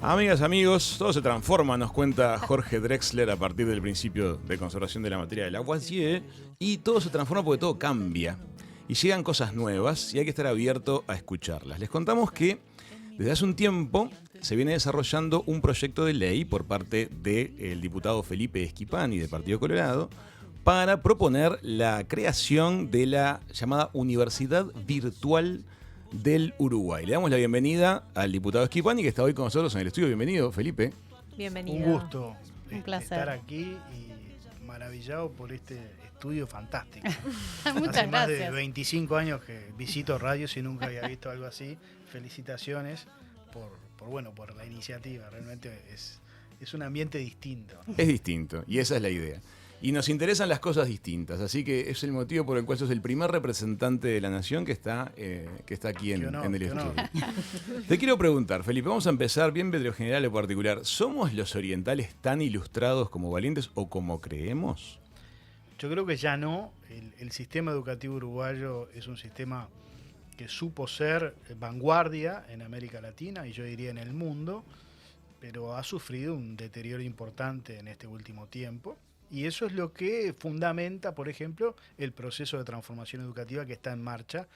Amigas, amigos, todo se transforma, nos cuenta Jorge Drexler a partir del principio de conservación de la materia de Lavoisier, y todo se transforma porque todo cambia. Y llegan cosas nuevas y hay que estar abierto a escucharlas. Les contamos que desde hace un tiempo se viene desarrollando un proyecto de ley por parte del diputado Felipe Esquipani del Partido Colorado para proponer la creación de la llamada Universidad Virtual del Uruguay. Le damos la bienvenida al diputado Esquipani, que está hoy con nosotros en el estudio. Bienvenido, Felipe. Bienvenido. Un gusto Un placer. estar aquí y maravillado por este estudio fantástico. Muchas Hace más de gracias. 25 años que visito radios y nunca había visto algo así. Felicitaciones por la iniciativa. Realmente es un ambiente distinto, ¿no? Es distinto, y esa es la idea. Y nos interesan las cosas distintas, así que es el motivo por el cual sos el primer representante de la nación que está aquí en el estudio. Te quiero preguntar, Felipe, vamos a empezar bien de lo general o particular. ¿Somos los orientales tan ilustrados como valientes o como creemos? Yo creo que ya no. El sistema educativo uruguayo es un sistema que supo ser vanguardia en América Latina y yo diría en el mundo, pero ha sufrido un deterioro importante en este último tiempo. Y eso es lo que fundamenta, por ejemplo, el proceso de transformación educativa que está en marcha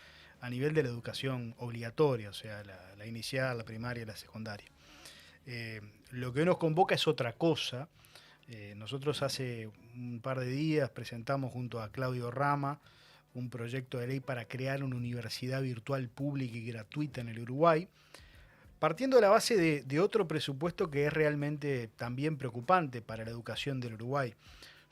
a nivel de la educación obligatoria, o sea, la inicial, la primaria y la secundaria. Lo que hoy nos convoca es otra cosa. Nosotros hace un par de días presentamos junto a Claudio Rama un proyecto de ley para crear una universidad virtual pública y gratuita en el Uruguay, partiendo de la base de otro presupuesto que es realmente también preocupante para la educación del Uruguay.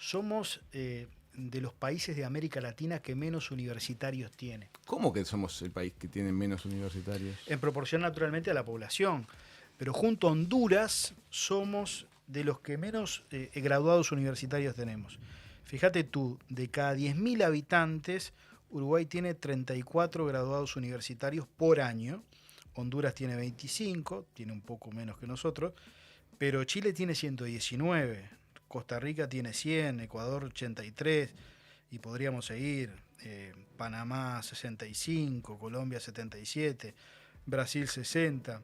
Somos de los países de América Latina que menos universitarios tiene. ¿Cómo que somos el país que tiene menos universitarios? En proporción naturalmente a la población. Pero junto a Honduras somos de los que menos graduados universitarios tenemos. Fíjate tú, de cada 10.000 habitantes, Uruguay tiene 34 graduados universitarios por año. Honduras tiene 25, tiene un poco menos que nosotros, pero Chile tiene 119, Costa Rica tiene 100, Ecuador 83, y podríamos seguir, Panamá 65, Colombia 77, Brasil 60,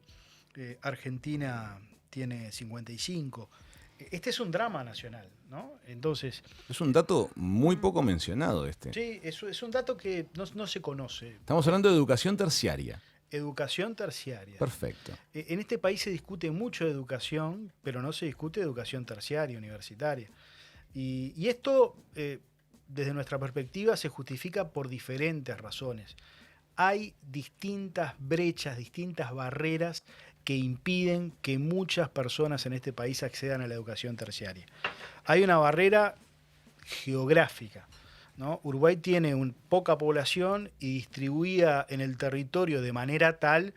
Argentina tiene 55. Este es un drama nacional, ¿no? Entonces, Es un dato muy poco mencionado este. sí, es un dato que no se conoce. Estamos hablando de educación terciaria. Educación terciaria. Perfecto. En este país se discute mucho de educación, pero no se discute de educación terciaria, universitaria. Y esto, desde nuestra perspectiva, se justifica por diferentes razones. Hay distintas brechas, distintas barreras que impiden que muchas personas en este país accedan a la educación terciaria. Hay una barrera geográfica, ¿no? Uruguay tiene poca población y distribuida en el territorio de manera tal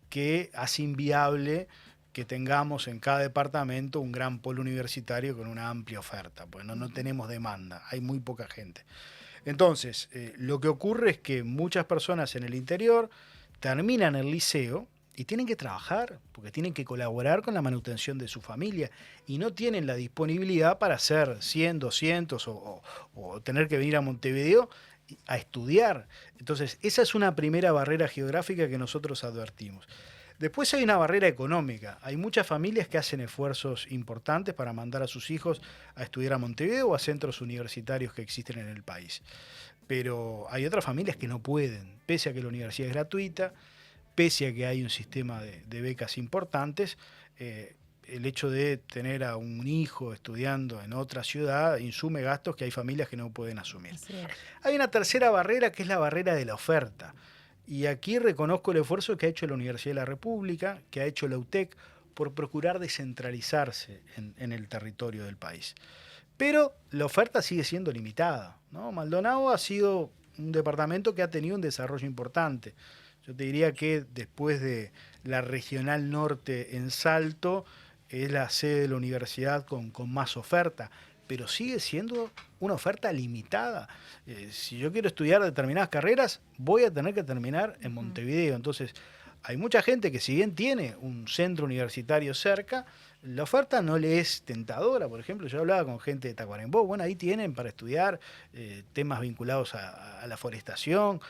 que hace inviable que tengamos en cada departamento un gran polo universitario con una amplia oferta, pues no tenemos demanda, hay muy poca gente. Entonces, lo que ocurre es que muchas personas en el interior terminan el liceo y tienen que trabajar, porque tienen que colaborar con la manutención de su familia y no tienen la disponibilidad para hacer 100, 200 o tener que venir a Montevideo a estudiar. Entonces, esa es una primera barrera geográfica que nosotros advertimos. Después hay una barrera económica. Hay muchas familias que hacen esfuerzos importantes para mandar a sus hijos a estudiar a Montevideo o a centros universitarios que existen en el país. Pero hay otras familias que no pueden, pese a que la universidad es gratuita, pese a que hay un sistema de becas importantes, el hecho de tener a un hijo estudiando en otra ciudad insume gastos que hay familias que no pueden asumir. Hay una tercera barrera que es la barrera de la oferta. Y aquí reconozco el esfuerzo que ha hecho la Universidad de la República, que ha hecho la UTEC, por procurar descentralizarse en el territorio del país. Pero la oferta sigue siendo limitada, ¿no? Maldonado ha sido un departamento que ha tenido un desarrollo importante. Yo te diría que después de la Regional Norte en Salto, es la sede de la universidad con más oferta, pero sigue siendo una oferta limitada. Si yo quiero estudiar determinadas carreras, voy a tener que terminar en Montevideo. Entonces, hay mucha gente que si bien tiene un centro universitario cerca, la oferta no le es tentadora. Por ejemplo, yo hablaba con gente de Tacuarembó, bueno, ahí tienen para estudiar temas vinculados a la forestación,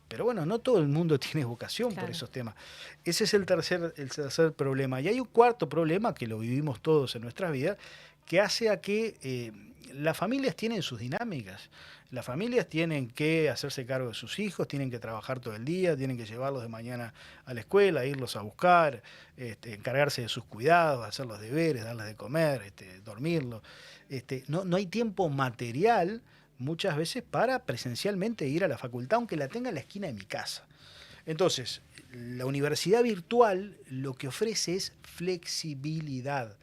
Pero bueno, no todo el mundo tiene vocación Claro. por esos temas. Ese es el tercer problema. Y hay un cuarto problema que lo vivimos todos en nuestras vidas, que hace a que las familias tienen sus dinámicas. Las familias tienen que hacerse cargo de sus hijos, tienen que trabajar todo el día, tienen que llevarlos de mañana a la escuela, irlos a buscar, encargarse de sus cuidados, hacer los deberes, darles de comer, dormirlos. No hay tiempo material muchas veces para presencialmente ir a la facultad, aunque la tenga en la esquina de mi casa. Entonces, la universidad virtual lo que ofrece es flexibilidad.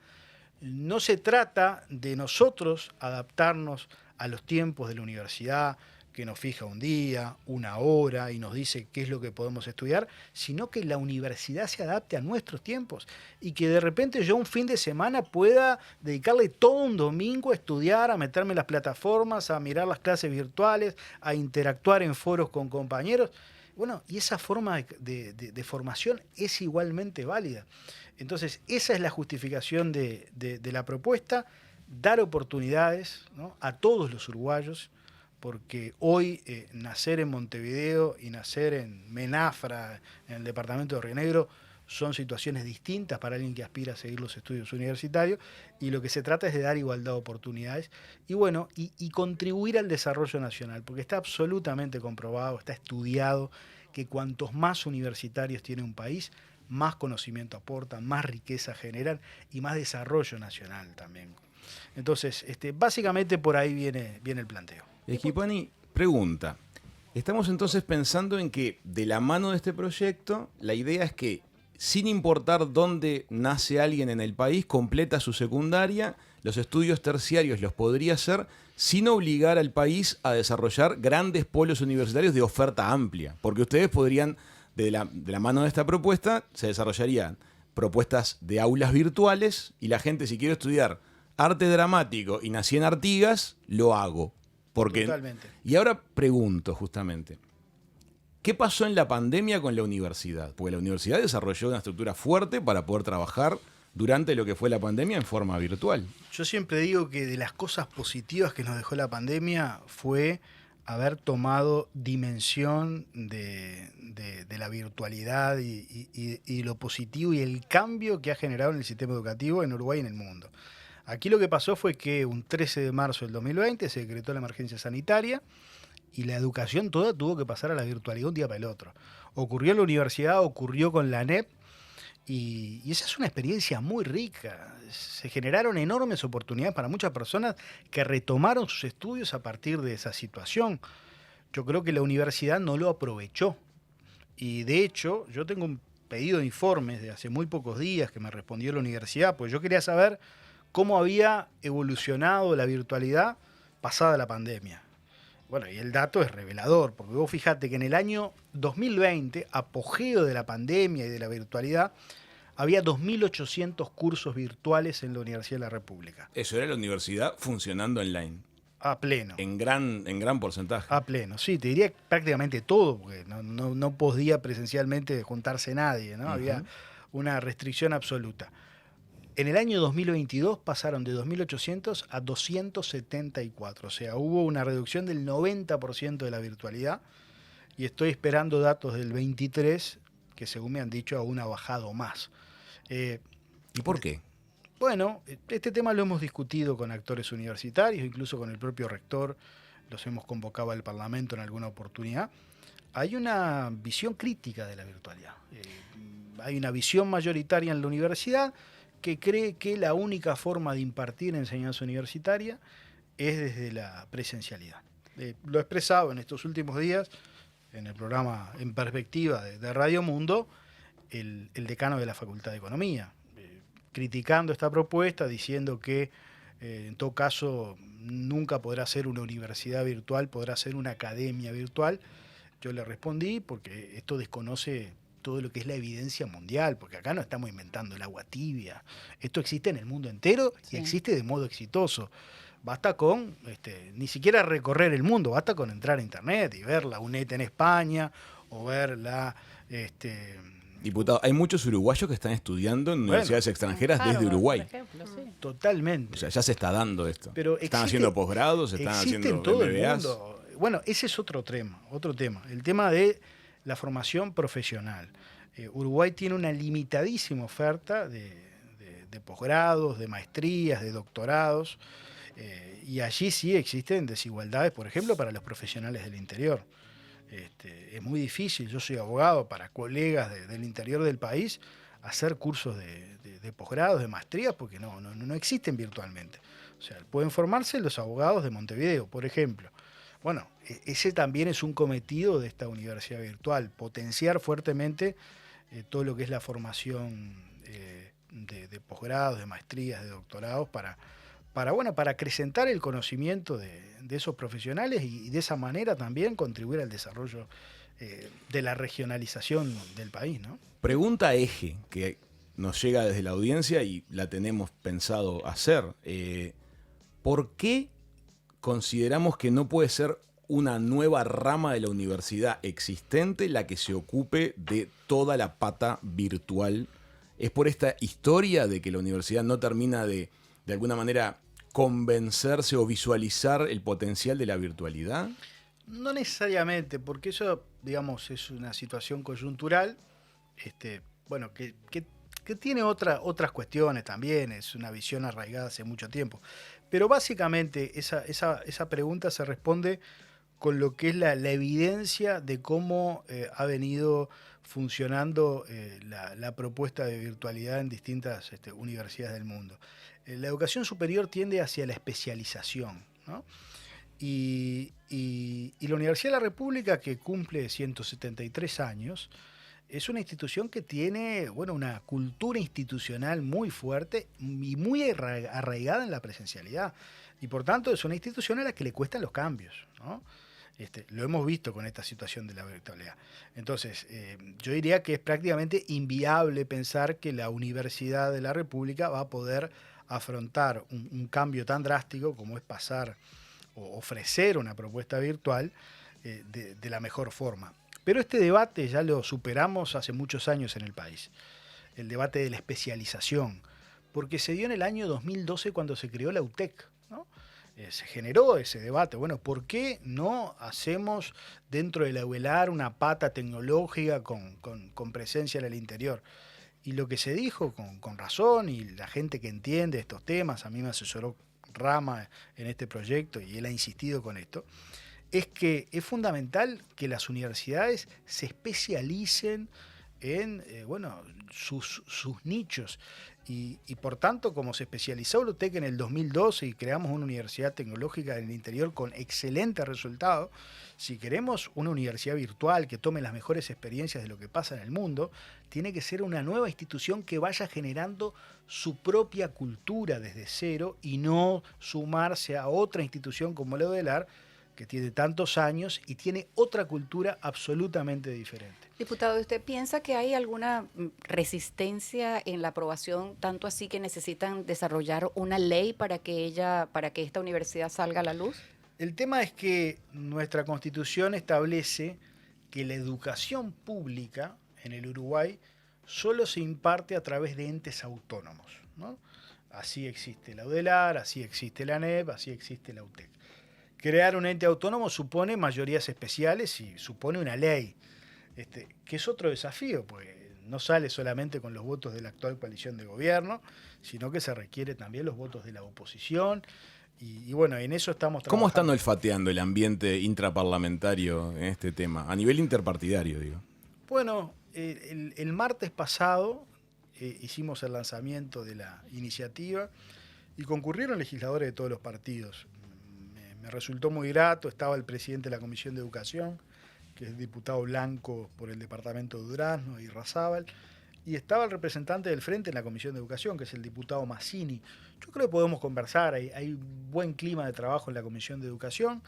No se trata de nosotros adaptarnos a los tiempos de la universidad, que nos fija un día, una hora y nos dice qué es lo que podemos estudiar, sino que la universidad se adapte a nuestros tiempos y que de repente yo un fin de semana pueda dedicarle todo un domingo a estudiar, a meterme en las plataformas, a mirar las clases virtuales, a interactuar en foros con compañeros. Bueno, y esa forma de formación es igualmente válida. Entonces, esa es la justificación de la propuesta, dar oportunidades, ¿no?, a todos los uruguayos, porque hoy nacer en Montevideo y nacer en Menafra, en el departamento de Río Negro, son situaciones distintas para alguien que aspira a seguir los estudios universitarios, y lo que se trata es de dar igualdad de oportunidades y bueno, y contribuir al desarrollo nacional, porque está absolutamente comprobado, está estudiado, que cuantos más universitarios tiene un país, más conocimiento aportan, más riqueza generan y más desarrollo nacional también. Entonces, básicamente por ahí viene el planteo. Schipani pregunta, estamos entonces pensando en que de la mano de este proyecto, la idea es que sin importar dónde nace alguien en el país, completa su secundaria, los estudios terciarios los podría hacer sin obligar al país a desarrollar grandes polos universitarios de oferta amplia, porque ustedes podrían, de la mano de esta propuesta, se desarrollarían propuestas de aulas virtuales y la gente, si quiere estudiar arte dramático y nací en Artigas, lo hago. Porque, totalmente. y ahora pregunto justamente, ¿qué pasó en la pandemia con la universidad? Porque la universidad desarrolló una estructura fuerte para poder trabajar durante lo que fue la pandemia en forma virtual. Yo siempre digo que de las cosas positivas que nos dejó la pandemia fue haber tomado dimensión de la virtualidad y lo positivo y el cambio que ha generado en el sistema educativo en Uruguay y en el mundo. Aquí lo que pasó fue que un 13 de marzo del 2020 se decretó la emergencia sanitaria y la educación toda tuvo que pasar a la virtualidad un día para el otro. Ocurrió en la universidad, ocurrió con la ANEP y esa es una experiencia muy rica. Se generaron enormes oportunidades para muchas personas que retomaron sus estudios a partir de esa situación. Yo creo que la universidad no lo aprovechó y de hecho yo tengo un pedido de informes de hace muy pocos días que me respondió la universidad, pues yo quería saber cómo había evolucionado la virtualidad pasada la pandemia. Bueno, y el dato es revelador, porque vos fijate que en el año 2020, apogeo de la pandemia y de la virtualidad, había 2.800 cursos virtuales en la Universidad de la República. Eso era la universidad funcionando online. A pleno. En gran porcentaje. A pleno, sí, te diría prácticamente todo, porque no podía presencialmente juntarse nadie, ¿no? Había una restricción absoluta. En el año 2022 pasaron de 2.800 a 274, o sea, hubo una reducción del 90% de la virtualidad y estoy esperando datos del 23, que según me han dicho aún ha bajado más. ¿Y por qué? Bueno, este tema lo hemos discutido con actores universitarios, incluso con el propio rector, los hemos convocado al Parlamento en alguna oportunidad. Hay una visión crítica de la virtualidad, hay una visión mayoritaria en la universidad que cree que la única forma de impartir enseñanza universitaria es desde la presencialidad. Lo he expresado en estos últimos días en el programa En Perspectiva de Radio Mundo, el decano de la Facultad de Economía, criticando esta propuesta, diciendo que en todo caso nunca podrá ser una universidad virtual, podrá ser una academia virtual. Yo le respondí porque esto desconoce todo lo que es la evidencia mundial, porque acá no estamos inventando el agua tibia. Esto existe en el mundo entero y existe de modo exitoso. Basta con, ni siquiera recorrer el mundo, basta con entrar a internet y ver la UNED en España o ver la... Diputado, hay muchos uruguayos que están estudiando en universidades extranjeras desde Uruguay. Por ejemplo, sí. Totalmente. O sea, ya se está dando esto. Pero están haciendo posgrados, están existe haciendo en todo el MBAs. mundo. bueno, ese es otro tema, el tema de la formación profesional. Uruguay tiene una limitadísima oferta de posgrados, de maestrías, de doctorados, y allí sí existen desigualdades, por ejemplo, para los profesionales del interior. Es muy difícil, yo soy abogado, para colegas del interior del país, hacer cursos de posgrados, de maestrías, porque no existen virtualmente. O sea, pueden formarse los abogados de Montevideo, por ejemplo. Bueno, ese también es un cometido de esta universidad virtual, potenciar fuertemente todo lo que es la formación de posgrados, de maestrías, de doctorados, para acrecentar el conocimiento de esos profesionales y de esa manera también contribuir al desarrollo de la regionalización del país, ¿no? Pregunta eje que nos llega desde la audiencia y la tenemos pensado hacer. ¿Por qué consideramos que no puede ser una nueva rama de la universidad existente la que se ocupe de toda la pata virtual? ¿Es por esta historia de que la universidad no termina de alguna manera convencerse o visualizar el potencial de la virtualidad? No necesariamente, porque eso, digamos, es una situación coyuntural, bueno, que tiene otras cuestiones también, es una visión arraigada hace mucho tiempo. Pero básicamente esa pregunta se responde con lo que es la evidencia de cómo ha venido funcionando la propuesta de virtualidad en distintas universidades del mundo. La educación superior tiende hacia la especialización, ¿no? Y la Universidad de la República, que cumple 173 años, es una institución que tiene, bueno, una cultura institucional muy fuerte y muy arraigada en la presencialidad. Y por tanto es una institución a la que le cuestan los cambios, ¿no? Lo hemos visto con esta situación de la virtualidad. Entonces, yo diría que es prácticamente inviable pensar que la Universidad de la República va a poder afrontar un cambio tan drástico como es pasar o ofrecer una propuesta virtual de la mejor forma. Pero este debate ya lo superamos hace muchos años en el país, el debate de la especialización, porque se dio en el año 2012 cuando se creó la UTEC, ¿no? Se generó ese debate. Bueno, ¿por qué no hacemos dentro de la UELAR una pata tecnológica con presencia en el interior? Y lo que se dijo con razón, y la gente que entiende estos temas, a mí me asesoró Rama en este proyecto y él ha insistido con esto, es que es fundamental que las universidades se especialicen en sus nichos. Y por tanto, como se especializó la UTEC en el 2012 y creamos una universidad tecnológica en el interior con excelentes resultados, si queremos una universidad virtual que tome las mejores experiencias de lo que pasa en el mundo, tiene que ser una nueva institución que vaya generando su propia cultura desde cero y no sumarse a otra institución como la UDELAR, que tiene tantos años y tiene otra cultura absolutamente diferente. Diputado, ¿usted piensa que hay alguna resistencia en la aprobación, tanto así que necesitan desarrollar una ley para que esta universidad salga a la luz? El tema es que nuestra Constitución establece que la educación pública en el Uruguay solo se imparte a través de entes autónomos, ¿no? Así existe la UDELAR, así existe la ANEP, así existe la UTEC. Crear un ente autónomo supone mayorías especiales y supone una ley, que es otro desafío, porque no sale solamente con los votos de la actual coalición de gobierno, sino que se requiere también los votos de la oposición. Y bueno, en eso estamos trabajando. ¿Cómo están olfateando el ambiente intraparlamentario en este tema? A nivel interpartidario, digo. Bueno, el martes pasado hicimos el lanzamiento de la iniciativa y concurrieron legisladores de todos los partidos. Me resultó muy grato, estaba el presidente de la Comisión de Educación, que es el diputado Blanco por el departamento de Durazno y Razábal, y estaba el representante del Frente en la Comisión de Educación, que es el diputado Mazzini. Yo creo que podemos conversar, hay buen clima de trabajo en la Comisión de Educación,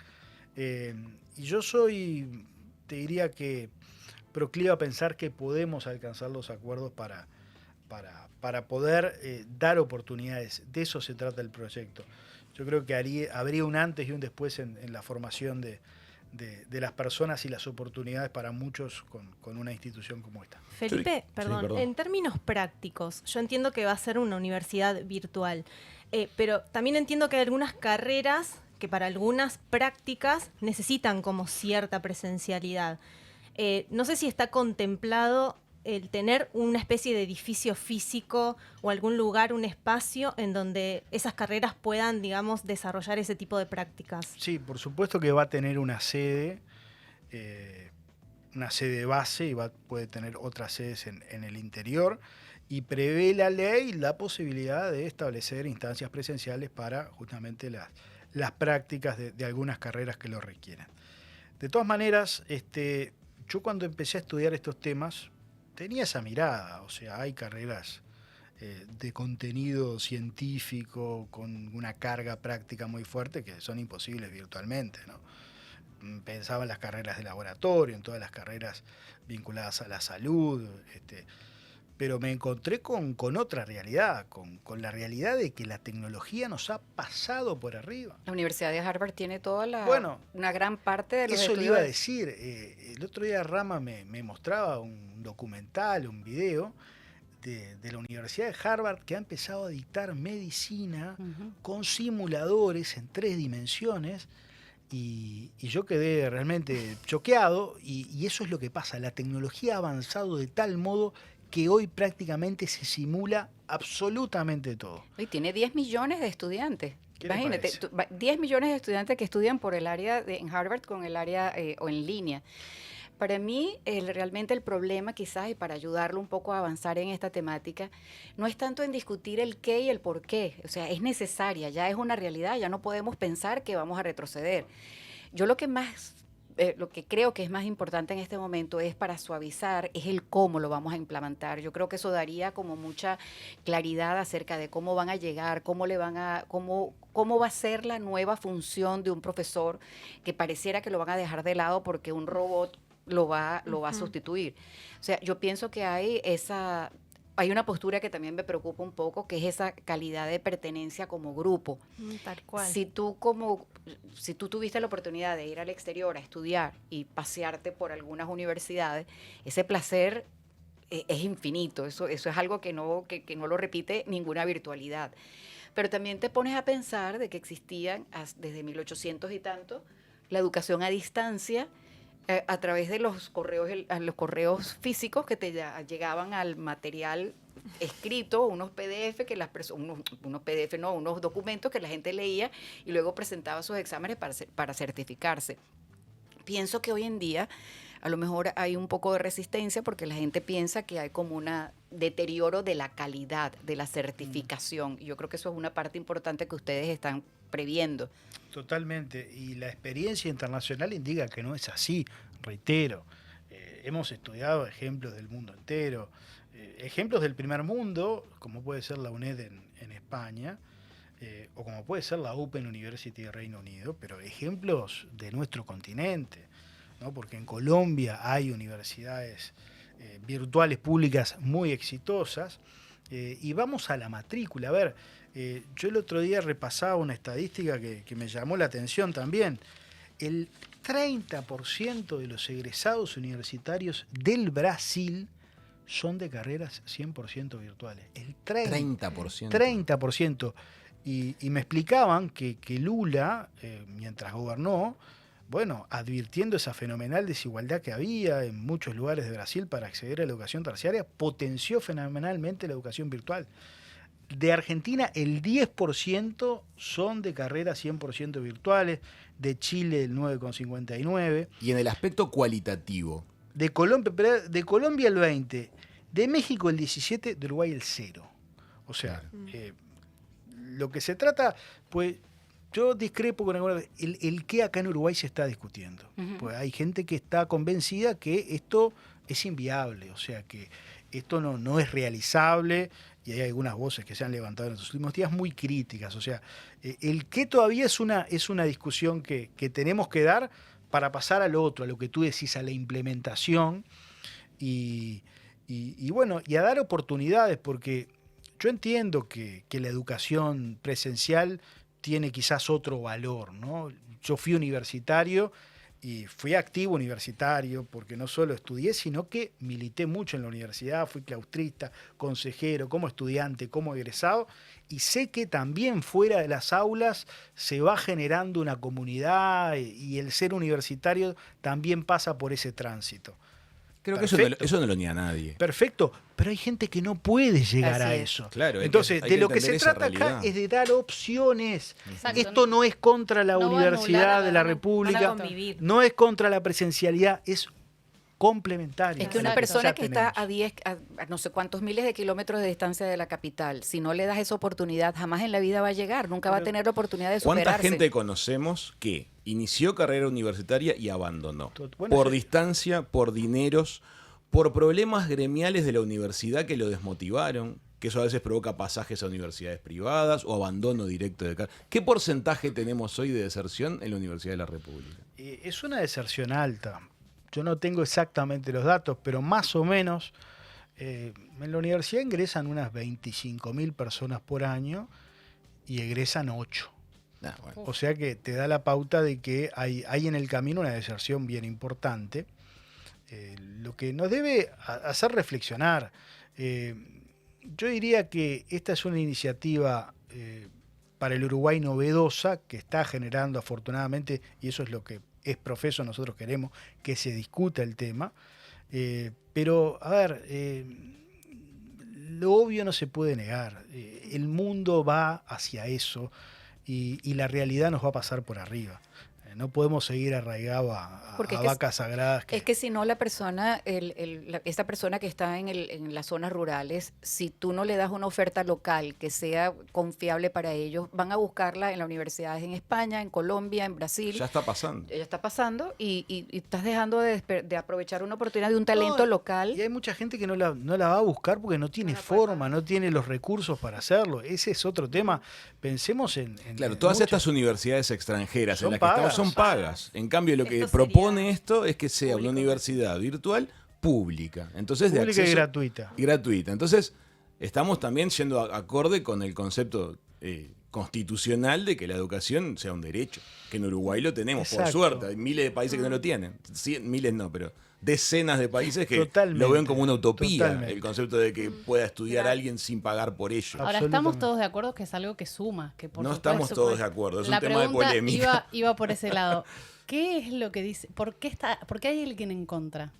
y yo soy, te diría que proclive a pensar que podemos alcanzar los acuerdos para poder dar oportunidades. De eso se trata el proyecto. Yo creo que habría un antes y un después en la formación de las personas y las oportunidades para muchos con una institución como esta. Felipe, Sí, perdón, en términos prácticos, yo entiendo que va a ser una universidad virtual, pero también entiendo que hay algunas carreras que para algunas prácticas necesitan como cierta presencialidad. No sé si está contemplado el tener una especie de edificio físico o algún lugar, un espacio en donde esas carreras puedan, digamos, desarrollar ese tipo de prácticas. Sí, por supuesto que va a tener una sede base y puede tener otras sedes en el interior, y prevé la ley la posibilidad de establecer instancias presenciales para justamente las prácticas de algunas carreras que lo requieran. De todas maneras, yo cuando empecé a estudiar estos temas tenía esa mirada, o sea, hay carreras de contenido científico con una carga práctica muy fuerte que son imposibles virtualmente, ¿no? Pensaba en las carreras de laboratorio, en todas las carreras vinculadas a la salud, pero me encontré con otra realidad, con la realidad de que la tecnología nos ha pasado por arriba. La Universidad de Harvard tiene Bueno, una gran parte de los eso le estudios. iba a decir. El otro día Rama me mostraba un documental, un video de la Universidad de Harvard, que ha empezado a dictar medicina con simuladores en 3 dimensiones. Y yo quedé realmente choqueado, y eso es lo que pasa. La tecnología ha avanzado de tal modo que hoy prácticamente se simula absolutamente todo. Y tiene 10 millones de estudiantes. ¿Qué le Imagínate, parece? 10 millones de estudiantes que estudian por el área en Harvard con el área o en línea. Para mí, realmente el problema quizás, y para ayudarlo un poco a avanzar en esta temática, no es tanto en discutir el qué y el por qué. O sea, es necesaria, ya es una realidad, ya no podemos pensar que vamos a retroceder. Yo lo que creo que es más importante en este momento es para suavizar, es el cómo lo vamos a implementar. Yo creo que eso daría como mucha claridad acerca de cómo van a llegar, cómo va a ser la nueva función de un profesor, que pareciera que lo van a dejar de lado porque un robot lo va a sustituir. O sea, yo pienso que hay una postura que también me preocupa un poco, que es esa calidad de pertenencia como grupo. Tal cual. Si tú tuviste la oportunidad de ir al exterior a estudiar y pasearte por algunas universidades, ese placer es infinito. Eso es algo que no lo repite ninguna virtualidad. Pero también te pones a pensar de que existían desde 1800 y tanto la educación a distancia, a través de los correos físicos que te llegaban al material escrito, unos PDF unos documentos que la gente leía y luego presentaba sus exámenes para certificarse. Pienso que hoy en día a lo mejor hay un poco de resistencia porque la gente piensa que hay como un deterioro de la calidad de la certificación. Y yo creo que eso es una parte importante que ustedes están previendo. Totalmente, y la experiencia internacional indica que no es así, reitero. Hemos estudiado ejemplos del mundo entero, ejemplos del primer mundo, como puede ser la UNED en España, o como puede ser la Open University de Reino Unido, pero ejemplos de nuestro continente, ¿no? Porque en Colombia hay universidades virtuales públicas muy exitosas, y vamos a la matrícula. A ver, yo el otro día repasaba una estadística que me llamó la atención también. El 30% de los egresados universitarios del Brasil son de carreras 100% virtuales. El 30%. 30%. Y me explicaban que Lula, mientras gobernó, bueno, advirtiendo esa fenomenal desigualdad que había en muchos lugares de Brasil para acceder a la educación terciaria, potenció fenomenalmente la educación virtual. De Argentina, el 10% son de carreras 100% virtuales, de Chile el 9,59%. Y en el aspecto cualitativo. De Colombia el 20%, de México el 17%, de Uruguay el 0%. O sea, lo que se trata, pues yo discrepo con el que acá en Uruguay se está discutiendo. Pues hay gente que está convencida que esto es inviable, o sea, que esto no es realizable, y hay algunas voces que se han levantado en los últimos días muy críticas. O sea, el que todavía es una discusión que tenemos que dar para pasar a lo otro, a lo que tú decís, a la implementación y bueno, y a dar oportunidades, porque yo entiendo que la educación presencial tiene quizás otro valor, ¿no? Yo fui universitario y fui activo universitario, porque no solo estudié, sino que milité mucho en la universidad, fui claustrista, consejero, como estudiante, como egresado, y sé que también fuera de las aulas se va generando una comunidad y el ser universitario también pasa por ese tránsito. Creo que eso no lo niega nadie. Perfecto, pero hay gente que no puede llegar Así a es. eso. Claro, Entonces, hay de que lo que se entender esa trata acá realidad. es de dar opciones. Exacto. Esto no es contra la No va a universidad anular, de la van a República, convivir. no es contra la presencialidad, es complementaria. Es que una Exacto. persona Ya que está tenemos. a 10, a no sé cuántos miles de kilómetros de distancia de la capital, si no le das esa oportunidad, jamás en la vida va a llegar, nunca va a tener la oportunidad de ¿Cuánta superarse. gente conocemos que inició carrera universitaria y abandonó? Bueno, Por sí. distancia, por dineros, por problemas gremiales de la universidad que lo desmotivaron, que eso a veces provoca pasajes a universidades privadas o abandono directo de carrera. ¿Qué porcentaje tenemos hoy de deserción en la Universidad de la República? Es una deserción alta. Yo no tengo exactamente los datos, pero más o menos en la universidad ingresan unas 25.000 personas por año y egresan 8. Ah, bueno. O sea que te da la pauta de que hay en el camino una deserción bien importante, lo que nos debe hacer reflexionar. Yo diría que esta es una iniciativa para el Uruguay novedosa que está generando afortunadamente, y eso es lo que es profeso, nosotros queremos que se discuta el tema, pero a ver, lo obvio no se puede negar, el mundo va hacia eso y la realidad nos va a pasar por arriba. No podemos seguir arraigados a Porque es que vacas sagradas. Es que si no la persona, esta persona que está en las zonas rurales, si tú no le das una oferta local que sea confiable para ellos, van a buscarla en las universidades en España, en Colombia, en Brasil. Ya está pasando. Ya está pasando y estás dejando de aprovechar una oportunidad de un talento local. Y hay mucha gente que no la va a buscar porque no tiene forma, no tiene los recursos para hacerlo. Ese es otro tema. Pensemos en Claro, todas muchas- estas universidades extranjeras en Son las que estamos pagas. son pagas. En cambio, lo que Esto propone sería esto es que sea una público. universidad virtual pública. Entonces, de pública y acceso gratuita. y gratuita. Entonces, estamos también yendo acorde con el concepto constitucional de que la educación sea un derecho. Que en Uruguay lo tenemos, por Exacto. suerte. Hay miles de países que no lo tienen. Miles no, pero decenas de países que Totalmente, lo ven como una utopía. totalmente. El concepto de que pueda estudiar alguien sin pagar por ello. Ahora, Absolutamente. estamos todos de acuerdo que es algo que suma, que por No supuesto- estamos todos de acuerdo, es La un tema de pregunta polémica. iba por ese lado. ¿Qué es lo que dice? ¿Por qué hay alguien en contra?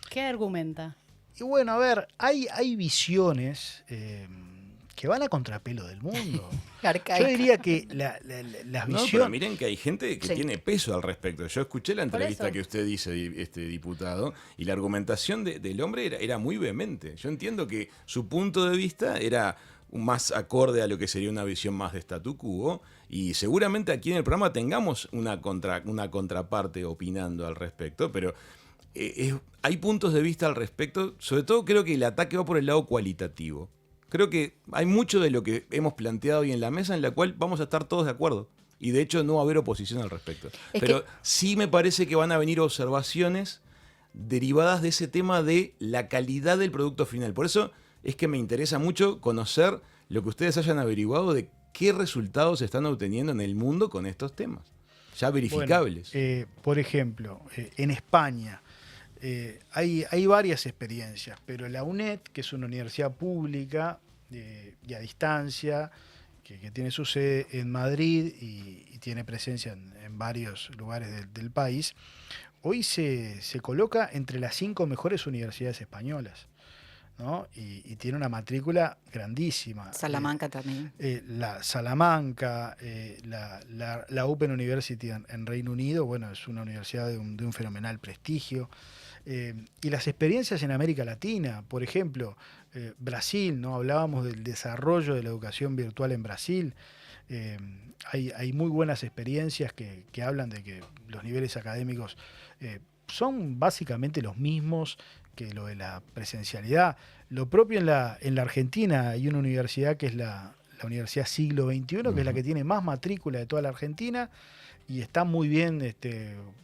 ¿Qué argumenta? Y bueno, a ver, hay visiones que van a contrapelo del mundo. Yo Arcaica. diría que las No, pero visiones... miren que hay gente que Sí. tiene peso al respecto. Yo escuché la Por entrevista eso. que usted dice, diputado, y la argumentación del hombre era muy vehemente. Yo entiendo que su punto de vista era más acorde a lo que sería una visión más de statu quo, y seguramente aquí en el programa tengamos una contraparte opinando al respecto, pero hay puntos de vista al respecto. Sobre todo creo que el ataque va por el lado cualitativo. Creo que hay mucho de lo que hemos planteado hoy en la mesa en la cual vamos a estar todos de acuerdo. Y de hecho no va a haber oposición al respecto. Es Pero que- sí me parece que van a venir observaciones derivadas de ese tema de la calidad del producto final. Por eso es que me interesa mucho conocer lo que ustedes hayan averiguado de qué resultados se están obteniendo en el mundo con estos temas. Ya verificables. Bueno, por ejemplo, en España hay varias experiencias, pero la UNED, que es una universidad pública y a distancia, que tiene su sede en Madrid y tiene presencia en varios lugares del país, hoy se coloca entre las 5 mejores universidades españolas, ¿no? Y tiene una matrícula grandísima. Salamanca también. La Salamanca, la Open University en Reino Unido, bueno, es una universidad de un fenomenal prestigio. Y las experiencias en América Latina, por ejemplo, Brasil, ¿no? Hablábamos del desarrollo de la educación virtual en Brasil. Hay muy buenas experiencias que hablan de que los niveles académicos son básicamente los mismos que lo de la presencialidad. Lo propio en la Argentina, hay una universidad que es la Universidad Siglo XXI, que es la que tiene más matrícula de toda la Argentina y está muy bien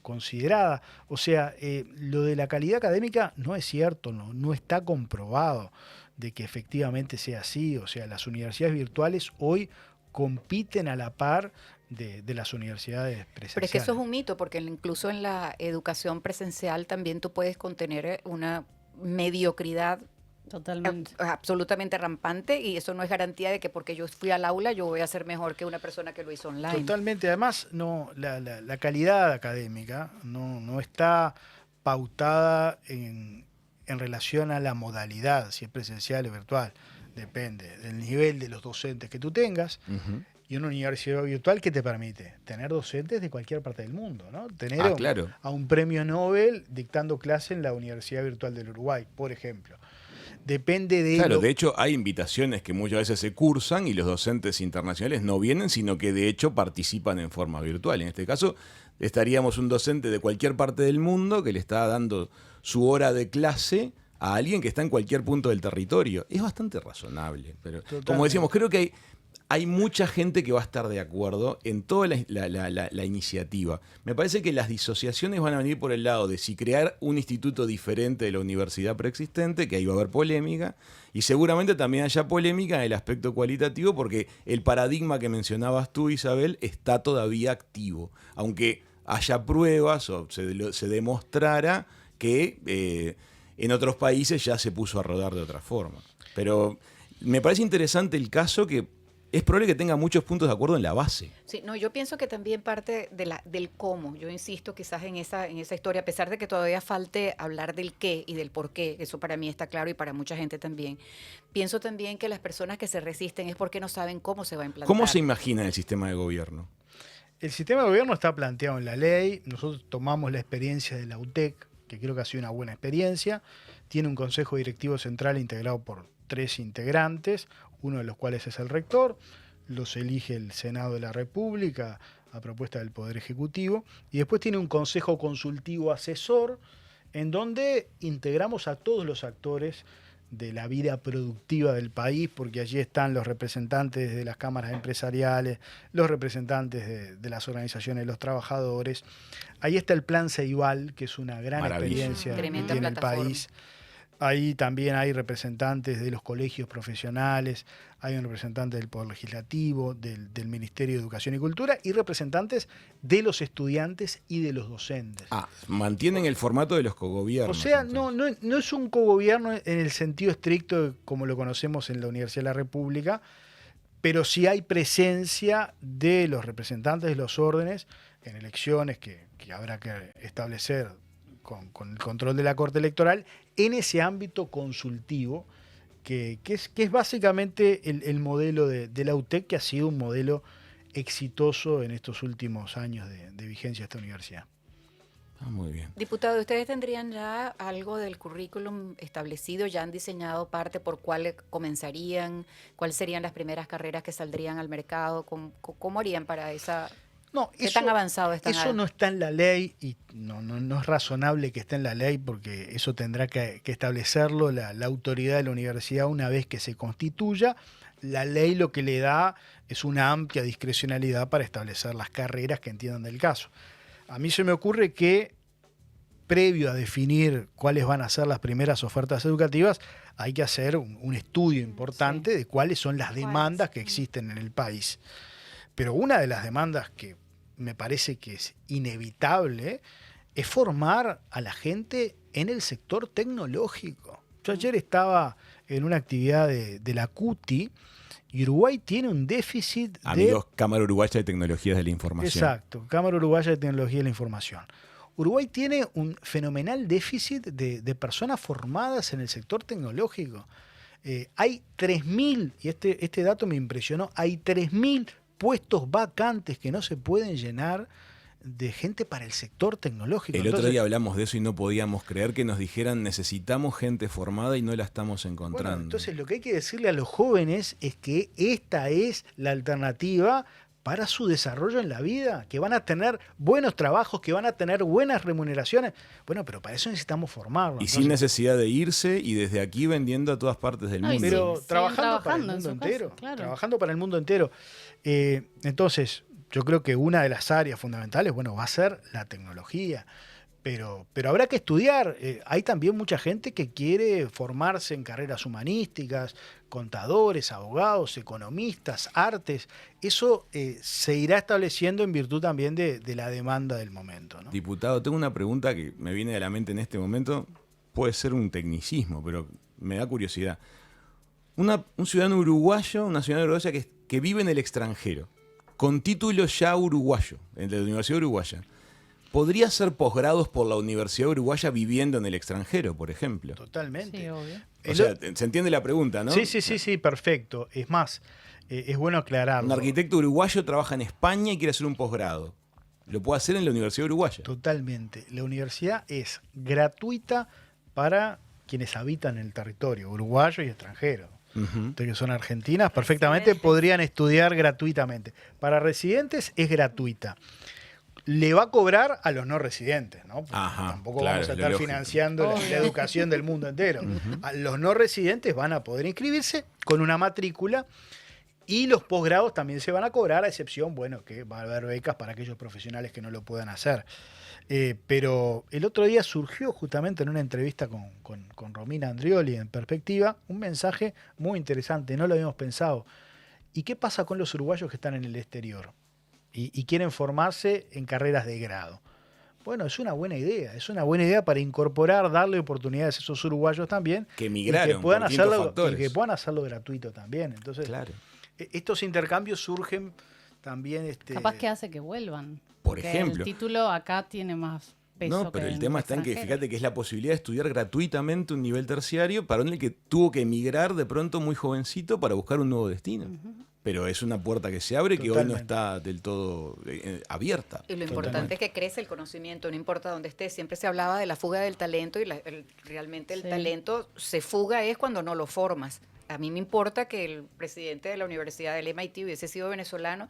considerada. O sea, lo de la calidad académica no es cierto, no está comprobado de que efectivamente sea así. O sea, las universidades virtuales hoy compiten a la par de las universidades presenciales. Pero es que eso es un mito, porque incluso en la educación presencial también tú puedes contener una mediocridad Totalmente. absolutamente rampante, y eso no es garantía de que porque yo fui al aula yo voy a ser mejor que una persona que lo hizo online. Totalmente. Además, no, la calidad académica no está pautada en relación a la modalidad, si es presencial o virtual. Depende del nivel de los docentes que tú tengas. Y una universidad virtual que te permite tener docentes de cualquier parte del mundo, ¿no? Tener claro. a un premio Nobel dictando clase en la Universidad Virtual del Uruguay, por ejemplo. Depende de... Claro, de hecho hay invitaciones que muchas veces se cursan y los docentes internacionales no vienen, sino que de hecho participan en forma virtual. En este caso estaríamos un docente de cualquier parte del mundo que le está dando su hora de clase a alguien que está en cualquier punto del territorio. Es bastante razonable, pero como decíamos, creo que hay mucha gente que va a estar de acuerdo en toda la iniciativa. Me parece que las disociaciones van a venir por el lado de si crear un instituto diferente de la universidad preexistente, que ahí va a haber polémica, y seguramente también haya polémica en el aspecto cualitativo, porque el paradigma que mencionabas tú, Isabel, está todavía activo, aunque haya pruebas o se demostrara que en otros países ya se puso a rodar de otra forma. Pero me parece interesante el caso que es probable que tenga muchos puntos de acuerdo en la base. Sí, no, yo pienso que también parte del cómo. Yo insisto quizás en esa historia, a pesar de que todavía falte hablar del qué y del por qué, eso para mí está claro y para mucha gente también. Pienso también que las personas que se resisten es porque no saben cómo se va a implantar. ¿Cómo se imagina el sistema de gobierno? El sistema de gobierno está planteado en la ley. Nosotros tomamos la experiencia de la UTEC, que creo que ha sido una buena experiencia. Tiene un consejo directivo central integrado por 3 integrantes, uno de los cuales es el rector. Los elige el Senado de la República a propuesta del Poder Ejecutivo. Y después tiene un consejo consultivo asesor en donde integramos a todos los actores de la vida productiva del país, porque allí están los representantes de las cámaras empresariales, los representantes de las organizaciones de los trabajadores. Ahí está el Plan Ceibal, que es una gran experiencia que tiene el país. Ahí también hay representantes de los colegios profesionales, hay un representante del Poder Legislativo, del Ministerio de Educación y Cultura y representantes de los estudiantes y de los docentes. Mantienen el formato de los cogobiernos. O sea, no es un cogobierno en el sentido estricto como lo conocemos en la Universidad de la República, pero sí hay presencia de los representantes de los órdenes en elecciones que habrá que establecer con el control de la Corte Electoral en ese ámbito consultivo que es básicamente el modelo de la UTEC, que ha sido un modelo exitoso en estos últimos años de vigencia de esta universidad. Muy bien. Diputado, ¿ustedes tendrían ya algo del currículum establecido? ¿Ya han diseñado parte por cuál comenzarían? ¿Cuáles serían las primeras carreras que saldrían al mercado? ¿Cómo harían para esa...? No, ¿Qué tan avanzado está? Eso no está en la ley y no es razonable que esté en la ley, porque eso tendrá que establecerlo la autoridad de la universidad una vez que se constituya. La ley lo que le da es una amplia discrecionalidad para establecer las carreras que entiendan del caso. A mí se me ocurre que, previo a definir cuáles van a ser las primeras ofertas educativas, hay que hacer un estudio importante de cuáles son las demandas que existen en el país. Pero una de las demandas que me parece que es inevitable es formar a la gente en el sector tecnológico. Yo ayer estaba en una actividad de la CUTI y Uruguay tiene un déficit Amigos, Cámara Uruguaya de Tecnologías de la Información. Exacto, Cámara Uruguaya de Tecnología de la Información. Uruguay tiene un fenomenal déficit de personas formadas en el sector tecnológico. Hay 3.000, y este dato me impresionó, hay 3.000 puestos vacantes que no se pueden llenar de gente para el sector tecnológico. El otro día hablamos de eso y no podíamos creer que nos dijeran necesitamos gente formada y no la estamos encontrando. Bueno, entonces lo que hay que decirle a los jóvenes es que esta es la alternativa para su desarrollo en la vida, que van a tener buenos trabajos, que van a tener buenas remuneraciones. Bueno, pero para eso necesitamos formarlos. Y sin necesidad de irse y desde aquí vendiendo a todas partes del mundo. Pero trabajando para el mundo entero. Casa, claro. Trabajando para el mundo entero. Entonces, yo creo que una de las áreas fundamentales, va a ser la tecnología. pero habrá que estudiar. Hay también mucha gente que quiere formarse en carreras humanísticas, contadores, abogados, economistas, artes. Eso se irá estableciendo en virtud también de la demanda del momento, ¿no? Diputado, tengo una pregunta que me viene a la mente en este momento. Puede ser un tecnicismo, pero me da curiosidad. Un ciudadano uruguayo, una ciudadana uruguaya que vive en el extranjero, con título ya uruguayo, de la Universidad Uruguaya, ¿podría hacer posgrados por la Universidad Uruguaya viviendo en el extranjero, por ejemplo? Totalmente. Sí, obvio. O sea, se entiende la pregunta, ¿no? Sí, perfecto. Es más, es bueno aclararlo. Un arquitecto uruguayo trabaja en España y quiere hacer un posgrado. Lo puede hacer en la Universidad Uruguaya. Totalmente. La universidad es gratuita para quienes habitan en el territorio, uruguayo y extranjero. Ustedes que son argentinas, perfectamente podrían estudiar gratuitamente. Para residentes es gratuita. Le va a cobrar a los no residentes, ¿no? Porque tampoco vamos a estar financiando la educación del mundo entero. A los no residentes van a poder inscribirse con una matrícula y los posgrados también se van a cobrar, a excepción, bueno, que va a haber becas para aquellos profesionales que no lo puedan hacer. Pero el otro día surgió justamente en una entrevista con Romina Andrioli en Perspectiva un mensaje muy interesante, no lo habíamos pensado. ¿Y qué pasa con los uruguayos que están en el exterior y quieren formarse en carreras de grado? Bueno, es una buena idea para incorporar, darle oportunidades a esos uruguayos también que emigraron, y que puedan hacerlo gratuito también. Entonces, claro, estos intercambios surgen también... Capaz que hace que vuelvan. Por ejemplo. El título acá tiene más peso. No, pero el tema está en que, fíjate que es la posibilidad de estudiar gratuitamente un nivel terciario para un que tuvo que emigrar de pronto muy jovencito para buscar un nuevo destino. Pero es una puerta que se abre que hoy no está del todo abierta. Y lo importante es que crece el conocimiento, no importa dónde esté. Siempre se hablaba de la fuga del talento y realmente el talento se fuga es cuando no lo formas. A mí me importa que el presidente de la Universidad del MIT hubiese sido venezolano.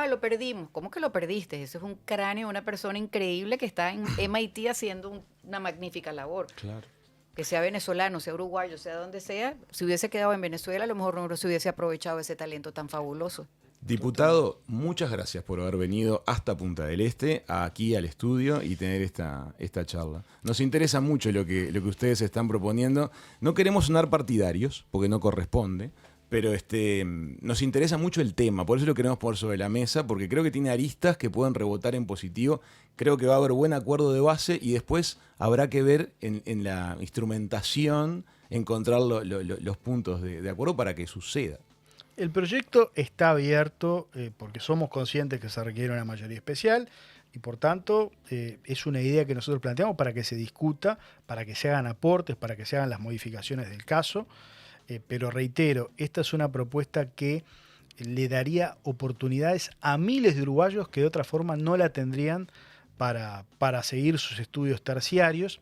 Lo perdimos. ¿Cómo que lo perdiste? Eso es un cráneo, una persona increíble que está en MIT haciendo una magnífica labor. Claro. Que sea venezolano, sea uruguayo, sea donde sea, si hubiese quedado en Venezuela, a lo mejor no se hubiese aprovechado ese talento tan fabuloso. Diputado, muchas gracias por haber venido hasta Punta del Este, aquí al estudio y tener esta charla. Nos interesa mucho lo que ustedes están proponiendo. No queremos sonar partidarios, porque no corresponde, pero nos interesa mucho el tema, por eso lo queremos poner sobre la mesa, porque creo que tiene aristas que pueden rebotar en positivo. Creo que va a haber buen acuerdo de base y después habrá que ver en la instrumentación, encontrar los puntos de acuerdo para que suceda. El proyecto está abierto porque somos conscientes que se requiere una mayoría especial y por tanto es una idea que nosotros planteamos para que se discuta, para que se hagan aportes, para que se hagan las modificaciones del caso. Pero reitero, esta es una propuesta que le daría oportunidades a miles de uruguayos que de otra forma no la tendrían para seguir sus estudios terciarios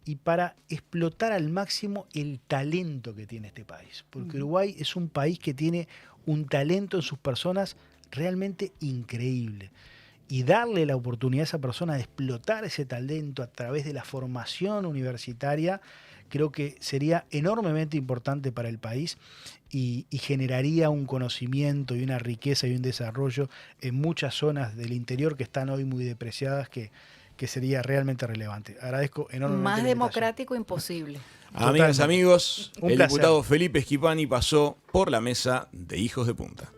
y para explotar al máximo el talento que tiene este país. Porque Uruguay es un país que tiene un talento en sus personas realmente increíble. Y darle la oportunidad a esa persona de explotar ese talento a través de la formación universitaria, creo que sería enormemente importante para el país y generaría un conocimiento y una riqueza y un desarrollo en muchas zonas del interior que están hoy muy depreciadas que sería realmente relevante. Agradezco enormemente. Más democrático imposible. Amigas, amigos, Un el placer. diputado Felipe Schipani pasó por la mesa de Hijos de Punta.